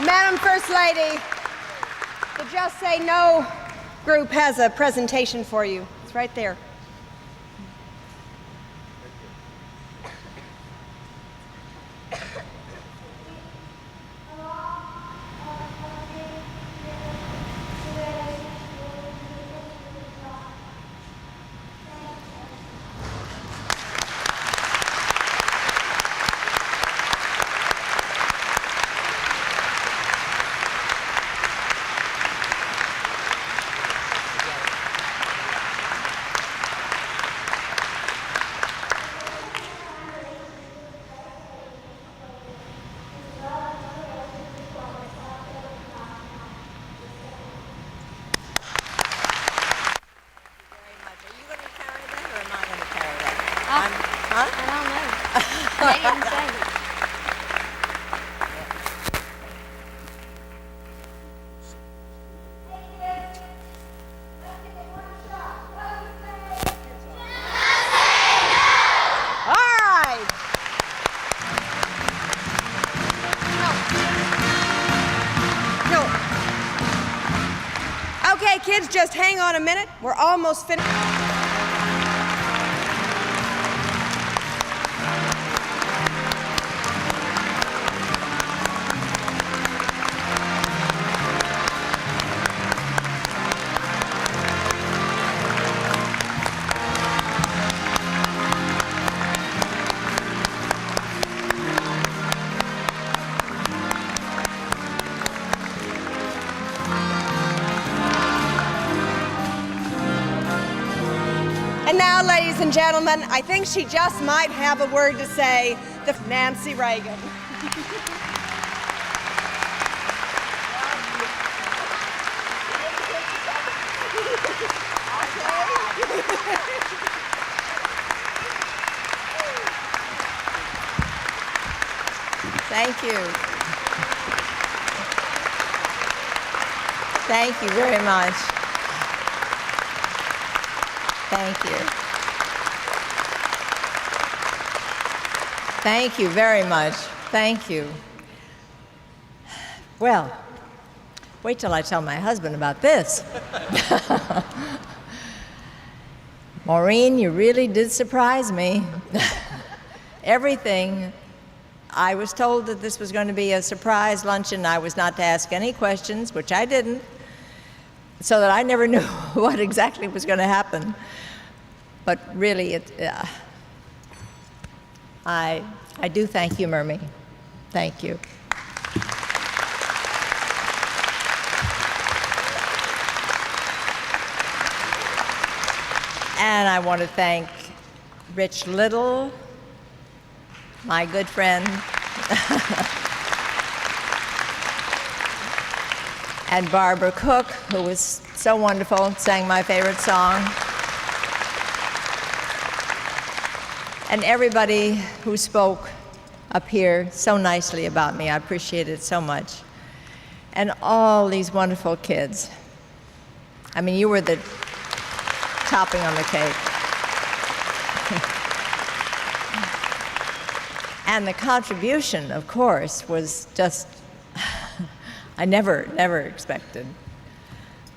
Madam First Lady, the Just Say No group has a presentation for you. It's right there. Kids, just hang on a minute. We're almost finished. And now, ladies and gentlemen, I think she just might have a word to say, the Nancy Reagan. Thank you. Thank you very much. Thank you. Thank you very much. Thank you. Well, wait till I tell my husband about this. Maureen, you really did surprise me. Everything. I was told that this was going to be a surprise luncheon. I was not to ask any questions, which I didn't, so that I never knew what exactly was going to happen. But really, I do thank you, Murmy. Thank you. And I want to thank Rich Little, my good friend, and Barbara Cook, who was so wonderful, sang my favorite song, and everybody who spoke up here so nicely about me. I appreciate it so much. And all these wonderful kids. I mean, you were the topping on the cake. And the contribution, of course, was just, I never expected.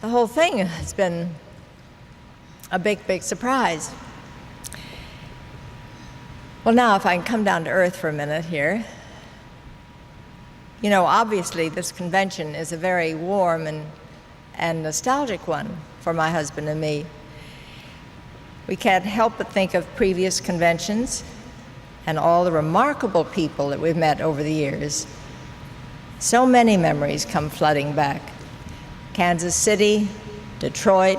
The whole thing has been a big surprise. Well, now, if I can come down to earth for a minute here. You know, obviously, this convention is a very warm and nostalgic one for my husband and me. We can't help but think of previous conventions and all the remarkable people that we've met over the years. So many memories come flooding back. Kansas City, Detroit,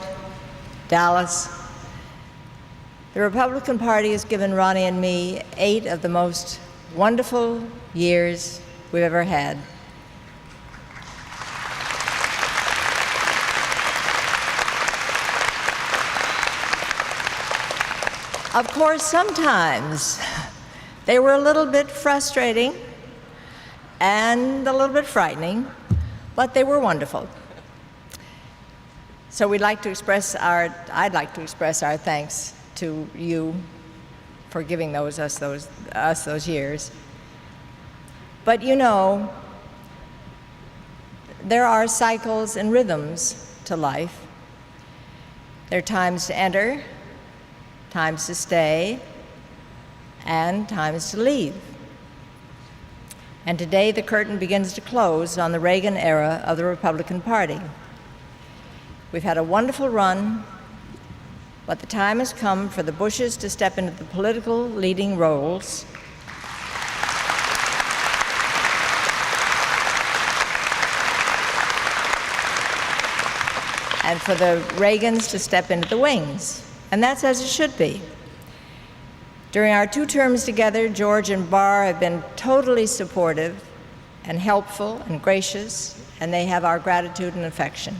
Dallas. The Republican Party has given Ronnie and me 8 of the most wonderful years we've ever had. Of course, sometimes they were a little bit frustrating and a little bit frightening, but they were wonderful. So I'd like to express our thanks to you for giving us those years. But you know, there are cycles and rhythms to life. There are times to enter, times to stay, and times to leave. And today the curtain begins to close on the Reagan era of the Republican Party. We've had a wonderful run, but the time has come for the Bushes to step into the political leading roles. And for the Reagans to step into the wings. And that's as it should be. During our 2 terms together, George and Barr have been totally supportive and helpful and gracious, and they have our gratitude and affection.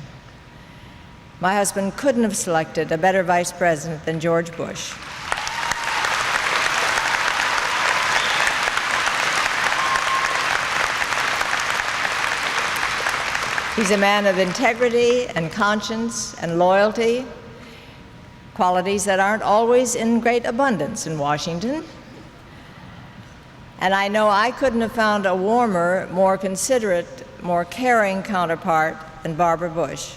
My husband couldn't have selected a better vice president than George Bush. He's a man of integrity and conscience and loyalty, qualities that aren't always in great abundance in Washington. And I know I couldn't have found a warmer, more considerate, more caring counterpart than Barbara Bush.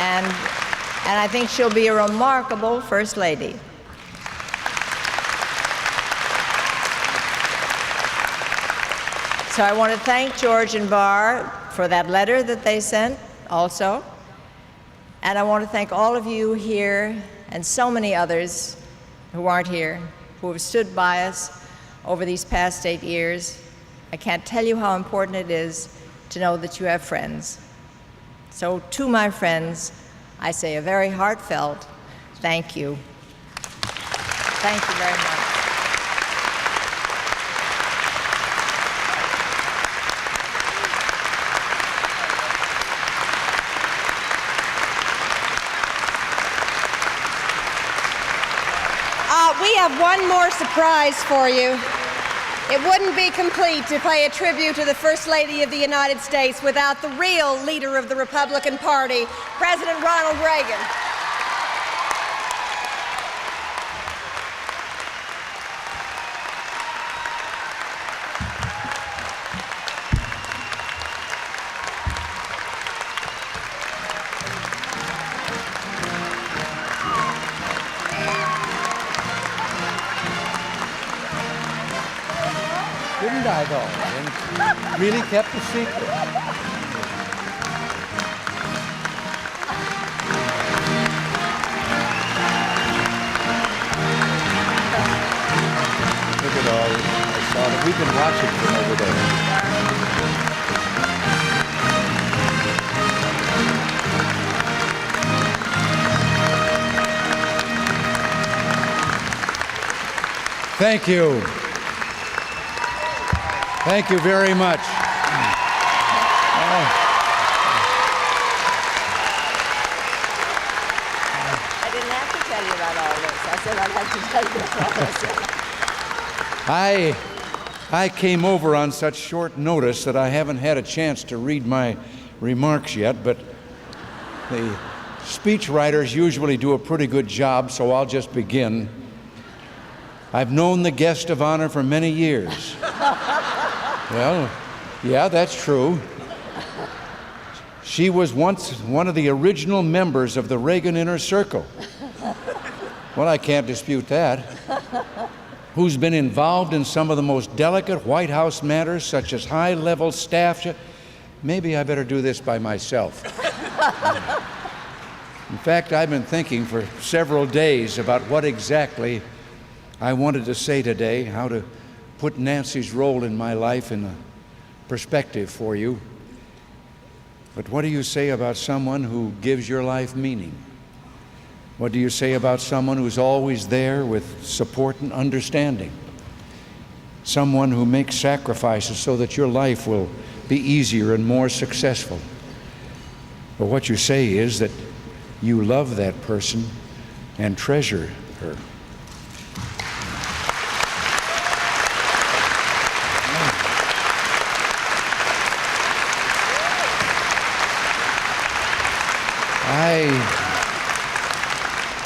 And I think she'll be a remarkable First Lady. So I want to thank George and Barr for that letter that they sent also. And I want to thank all of you here and so many others who aren't here, who have stood by us over these past 8 years. I can't tell you how important it is to know that you have friends. So to my friends, I say a very heartfelt thank you. Thank you very much. We have one more surprise for you. It wouldn't be complete to pay a tribute to the First Lady of the United States without the real leader of the Republican Party, President Ronald Reagan. Didn't I, though? And really kept the secret. Look at all this. I saw it. We can watch it from over there. Thank you. Thank you very much. I didn't have to tell you about all this. I said I'd like to tell you about all this. I came over on such short notice that I haven't had a chance to read my remarks yet, but the speech writers usually do a pretty good job, so I'll just begin. I've known the guest of honor for many years. Well, yeah, that's true. She was once one of the original members of the Reagan Inner Circle. Well, I can't dispute that. Who's been involved in some of the most delicate White House matters, such as high-level staff. Maybe I better do this by myself. In fact, I've been thinking for several days about what exactly I wanted to say today, how to put Nancy's role in my life in a perspective for you. But what do you say about someone who gives your life meaning? What do you say about someone who's always there with support and understanding? Someone who makes sacrifices so that your life will be easier and more successful. But what you say is that you love that person and treasure her.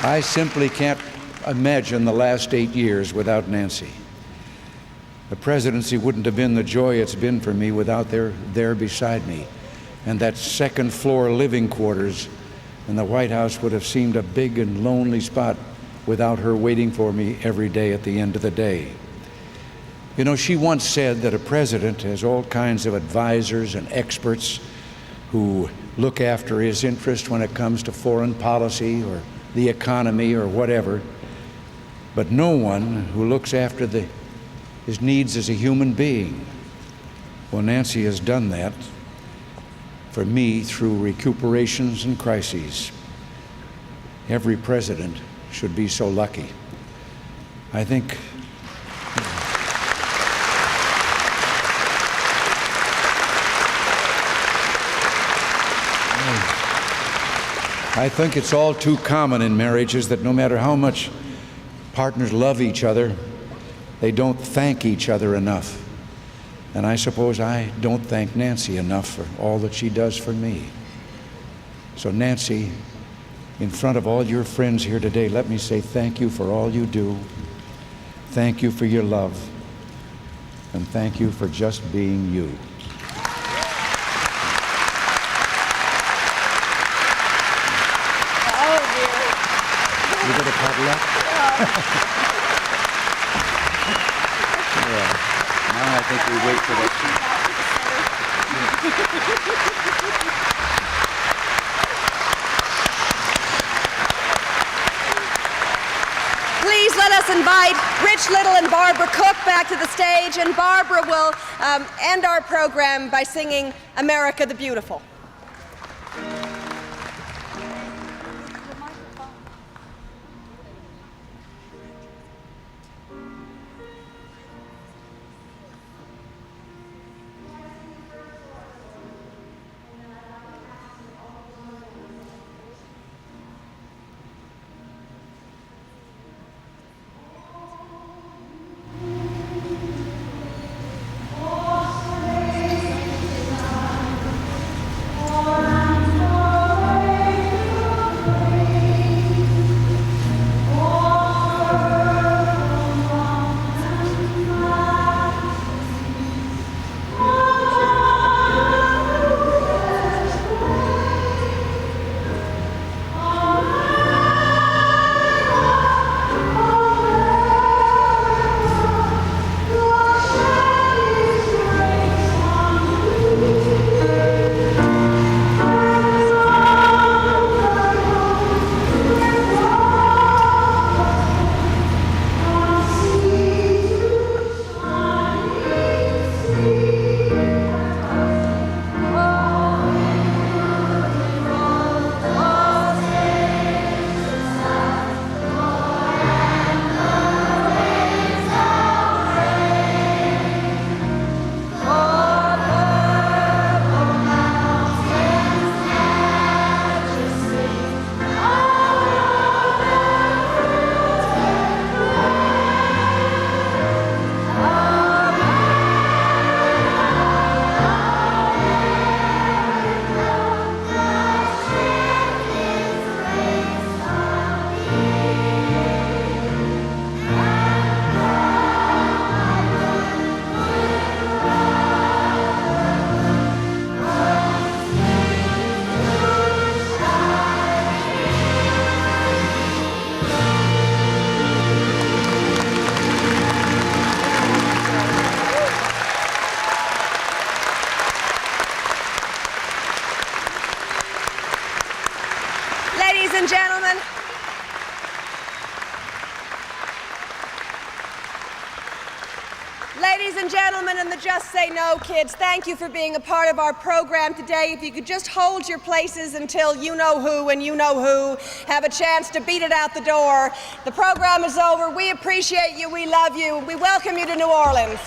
I simply can't imagine the last 8 years without Nancy. The presidency wouldn't have been the joy it's been for me without there beside me. And that second floor living quarters in the White House would have seemed a big and lonely spot without her waiting for me every day at the end of the day. You know, she once said that a president has all kinds of advisors and experts who look after his interest when it comes to foreign policy or the economy or whatever, but no one who looks after his needs as a human being. Well, Nancy has done that for me through recuperations and crises. Every president should be so lucky. I think it's all too common in marriages that no matter how much partners love each other, they don't thank each other enough. And I suppose I don't thank Nancy enough for all that she does for me. So Nancy, in front of all your friends here today, let me say thank you for all you do. Thank you for your love. And thank you for just being you. You got a cuddle up? Yeah. Now I think we wait for that. Please let us invite Rich Little and Barbara Cook back to the stage, and Barbara will end our program by singing America the Beautiful. Ladies and gentlemen, and the Just Say No kids, thank you for being a part of our program today. If you could just hold your places until you know who and you know who have a chance to beat it out the door. The program is over. We appreciate you. We love you. We welcome you to New Orleans.